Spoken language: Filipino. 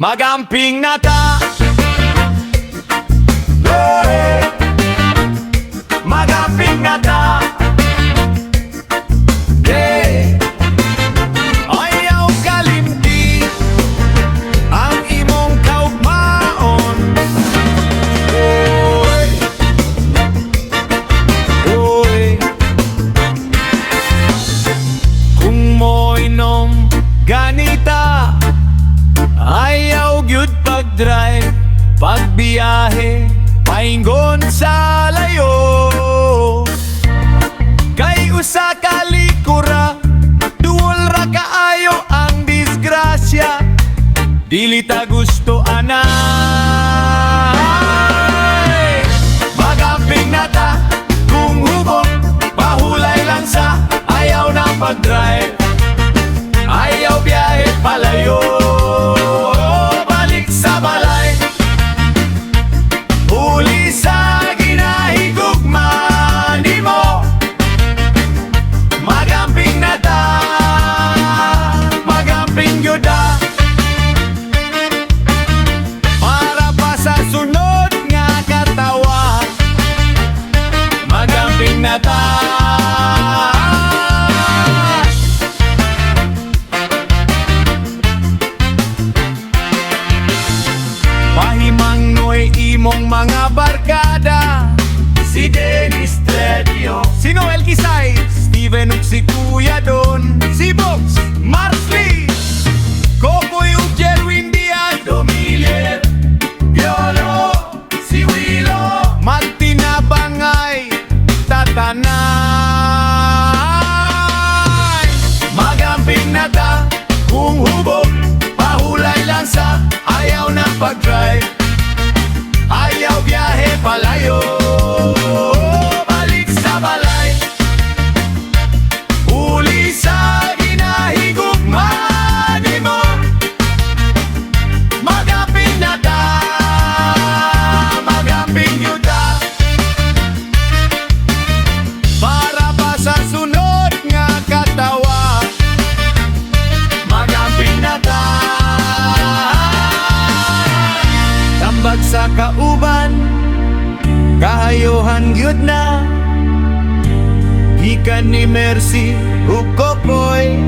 Magamping na ta, hey. Magamping na ta, hey. Ayaw kalimti ang imong kaugmaon, oy, oy. Kung mo inom ganita, ayaw gyud pag-drive, pagbiyahe, paingon sa layo. Kay usa ka likura, duol ra kaayo ang disgrasya, dili ta gusto anay. Magamping na ta, kung hubog, pahulay lang sa ayaw na pag-drive, ayaw biyahe palayo. Balik sa balay, huli sa ginahigugma nimo. Magamping na ta, magamping gyud ta, para pa sa sunod nga katawa. Magamping na ta. Pahimangnoe imong mga barkada, si Dennis Tredio, si Noel Kisay, Steven ug si Kuya Don, si Box, Marsley, Kokoy ug Jerwin Diaz, Domilier, Biolo, si Willo, magtinabangay, tatanay. Magamping na ta, kung hubog, pahulay lang sa ayaw na pag-drive, ayaw biyahe palayo. Balik sa balay, huli sa ginahigugma nimo. Magamping na ta, magamping gyud ta, para pa sa sunod nga katawa. Magamping na ta. Tambag sa kauban, kahayohan gyud na, gikan ni Mercy ug Kokoy.